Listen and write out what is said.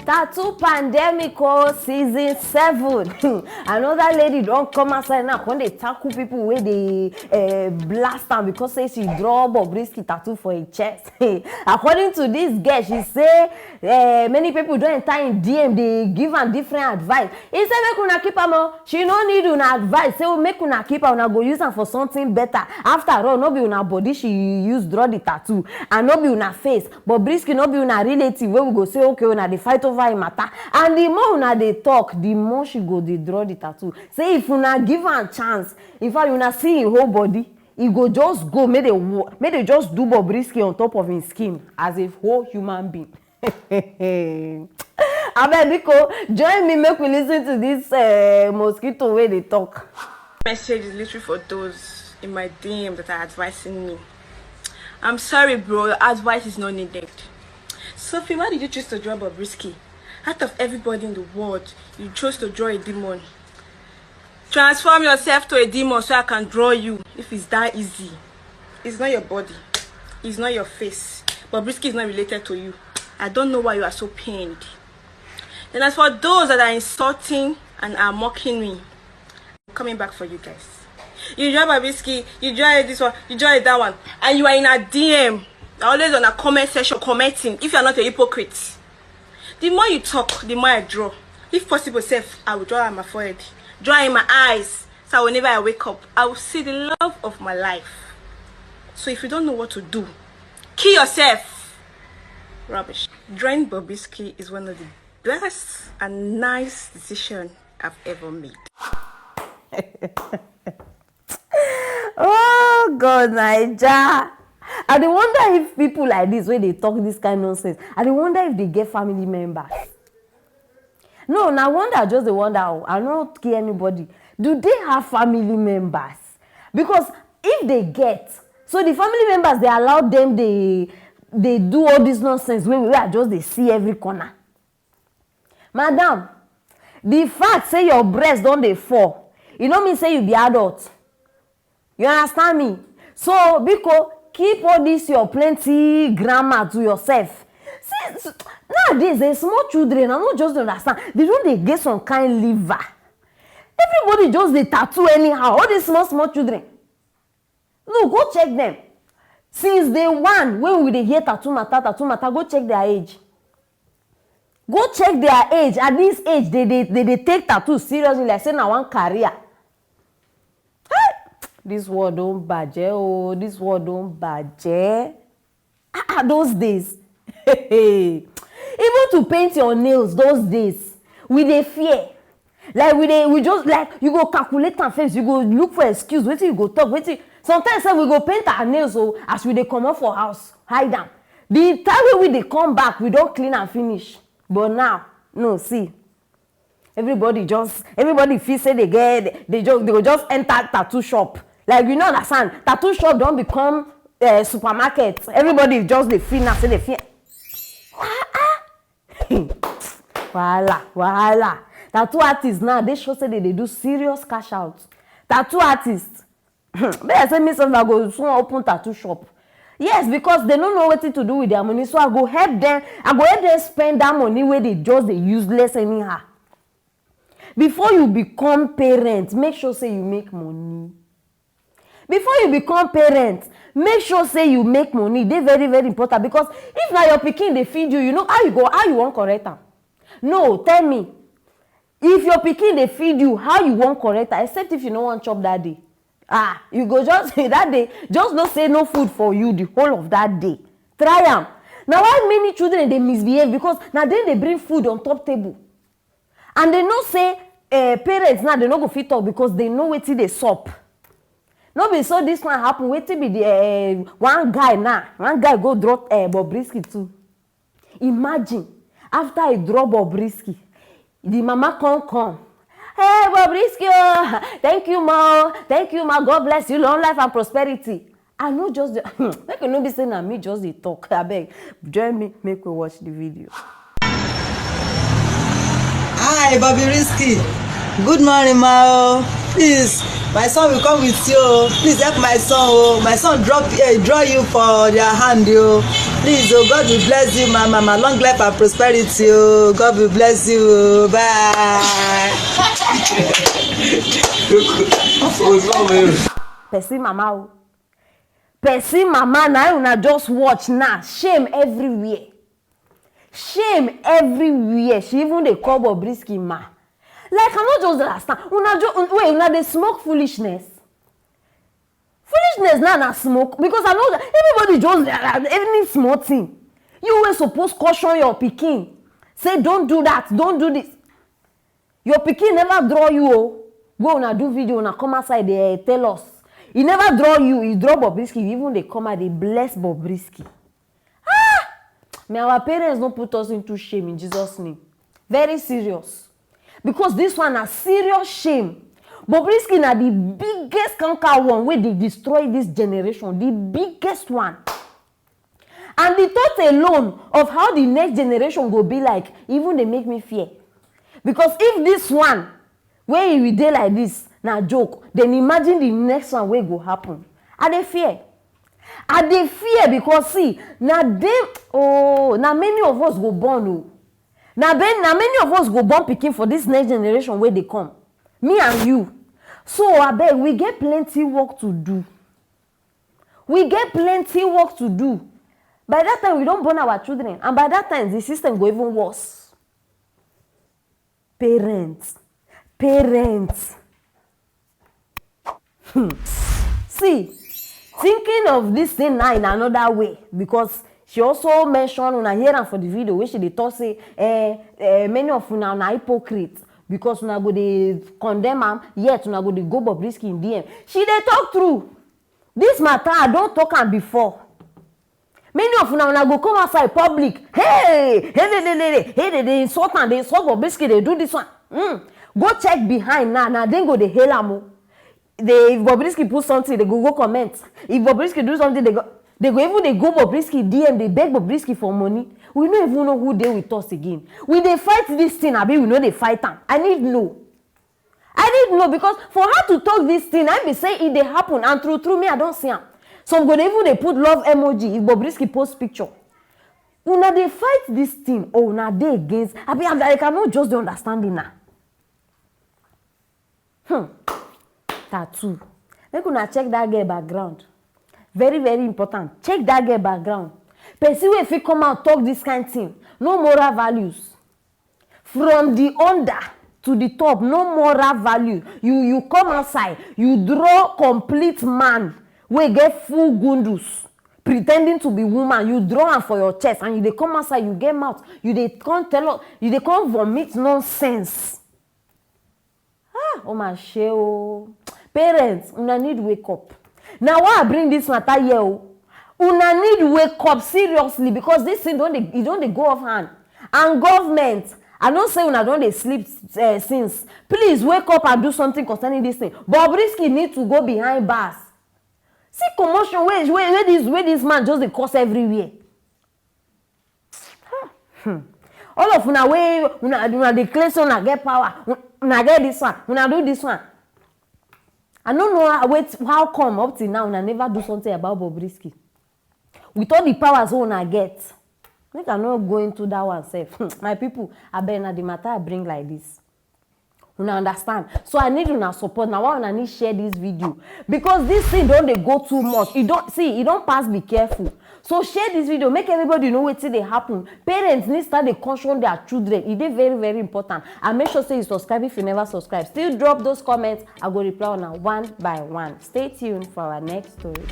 Tattoo pandemic season 7. Another lady don't come outside now when they tackle people where they blast them because say she draw Bobrisky tattoo for her chest. According to this girl, she say many people don't enter in DM, they give her different advice. He say make una keep am, she no need una advice. Say make una keep am, una go use am for something better. After all, no be una body she use draw the tattoo, and no be una face. Bobrisky no be una relative where we go say okay una dey fight over him matter. And the more una dey talk, the more she go dey draw the tattoo. Say if una give her a chance, in fact una see him whole body, he go just go make they just do Bobrisky on top of his skin as a whole human being. Abeg Biko, join me make we listen to this mosquito where they talk. Message is literally for those in my DM that are advising me. I'm sorry, bro. Your advice is not needed. Sophie, why did you choose to draw Bobrisky? Out of everybody in the world, you chose to draw a demon. Transform yourself to a demon so I can draw you. If it's that easy. It's not your body. It's not your face. Bobrisky is not related to you. I don't know why you are so pained. Then as for those that are insulting and are mocking me, I'm coming back for you guys. You draw Bobrisky, you draw this one, you draw that one, and you are in a DM, always on a comment section commenting. If you are not a hypocrite, the more you talk, the more I draw. If possible, self, I will draw on my forehead, draw in my eyes, so whenever I wake up, I will see the love of my life. So if you don't know what to do, kill yourself. Rubbish. Drawing Bobrisky is one of the best and nice decisions I've ever made. Oh God, Naija. I dey wonder if people like this, when they talk this kind of nonsense, I dey wonder if they get family members. No, I wonder, just the wonder. I don't care anybody. Do they have family members? Because if they get, so the family members, they allow them, they do all this nonsense where we are just they see every corner. Madam, the fact say your breast don't they fall, you know me say you be adult. You understand me? So, because keep all this your plenty grammar to yourself. See, nowadays, there's small children, I don't just understand. They don't they get some kind liver. Everybody just they tattoo anyhow. All these small children. No, go check them. Since day one, when we they hear tattoo matter, go check their age. Go check their age. At this age, they take tattoo seriously, like say now one career. This world don't budget. Oh, this world don't budget. Those days. Even to paint your nails, those days, we dey fear. Like we just like you go calculate and face, you go look for excuse, wait till you go talk, wait till sometimes we go paint our nails so as we dey come up for house, hide them. The time we dey come back, we don't clean and finish. But now, no, see. Everybody feel say they go just enter tattoo shop. Like you know understand, tattoo shop don't become supermarket. Everybody just they feel now, say they feel. Wahala. Tattoo artists now, they show say they do serious cash out. Tattoo artists. But say me something I go soon open tattoo shop. Yes, because they don't know what to do with their money. So I go help them spend that money where they useless anyhow. Before you become parents, make sure say you make money. Before you become parents, make sure say you make money. They're very, very important. Because if now your pikin they feed you, you know how you want correct them. No, tell me. If your pikin they feed you, how you want correct them, except if you don't want chop that day. You go just that day, just don't say no food for you the whole of that day. Try them. Now why many children they misbehave? Because now then they bring food on top table. And they know say parents now they no go fit talk because they know wetin they sup. No be so this one happen. Wetin be the one guy go drop Bobrisky too. Imagine after he drop Bobrisky, the mama come. Hey Bobrisky, thank you ma, God bless you, long life and prosperity. I know just make you no be saying na me just dey talk. Abeg, join me, make we watch the video. Hi Bobrisky, good morning ma. Please, my son will come with you. Please help my son. My son draw you for their hand. Please, oh, God will bless you, my mama. Long life and prosperity. Oh, God will bless you. Oh, bye. Person mama o. Person mama now una just watch now. Shame everywhere. Shame everywhere. She even dey call Bobrisky ma. Like I no just understand. Una dey smoke foolishness. Foolishness now na smoke because I know that everybody just any small thing. You were supposed caution your pikin. Say don't do that, don't do this. Your pikin never draw you o. Go una do video, una come outside dey tell us. He never draw you, he draw Bobrisky. Even they come out, they bless Bobrisky. May our parents don't put us into shame in Jesus' name. Very serious. Because this one a serious shame. Bobrisky na the biggest canker one where they destroy this generation. The biggest one. And the thought alone of how the next generation will be like, even they make me fear. Because if this one, where he will dey like this, na joke, then imagine the next one wey go happen. I dey fear. I dey fear because see, na many of us go born o. Na many of us go born pikin for this next generation wey dey come. Me and you. So abeg, we get plenty work to do. We get plenty work to do. By that time, we don born our children, and by that time, the system go even worse. Parents. See, thinking of this thing now in another way, because she also mentioned una hear am for the video where she dey talk say many of una na hypocrite because una go dey condemn am, yet una go dey go Bobrisky in DM. She dey talk true. This matter I don talk am before. Many of una go come outside public. Hey, they insult am, they insult Bobrisky, they do this one. Go check behind now then go dey hail am. If Bobrisky put something, they go comment. If Bobrisky do something, they go Bobrisky DM, they beg Bobrisky for money. We don't even know who they with us again. We dey fight this thing, abi we know they fight am. I need know because for her to talk this thing, I be say it dey happen, and through me I don't see am. Some go even they put love emoji if Bobrisky post picture. Una dey fight this thing, or una dey against. I cannot just understand una. Tattoo. Make una check that girl background. Very, very important. Check that girl background. Person wey fit come out talk this kind of thing. No moral values. From the under to the top, no moral value. You come outside, you draw complete man wey get full gundus, pretending to be woman. You draw am for your chest, and you dey come outside, you get mouth. You dey come tell us, you dey come vomit nonsense. Oh my shey. Parents, una need wake up. Now why I bring this matter here? Una need wake up seriously, because this thing don't they go off hand. And government, I don't say una don't they sleep since. Please wake up and do something concerning this thing. Bobrisky need to go behind bars. See commotion where this man just dey cause everywhere. All of una way una declare say una get power, una get this one, una do this one. I don't know how come up till now una never do something about Bobrisky. With all the powers una get. Make I not go into that one self. My people, I bet na the matter I bring like this. Una understand? So I need una support. Now why una need share this video? Because this thing don't they go too much. You don't pass, be careful. So share this video, make everybody know what they happen. Parents need to start to caution their children. It is very, very important. And make sure say you subscribe if you never subscribe. Still drop those comments. I go reply on one by one. Stay tuned for our next story.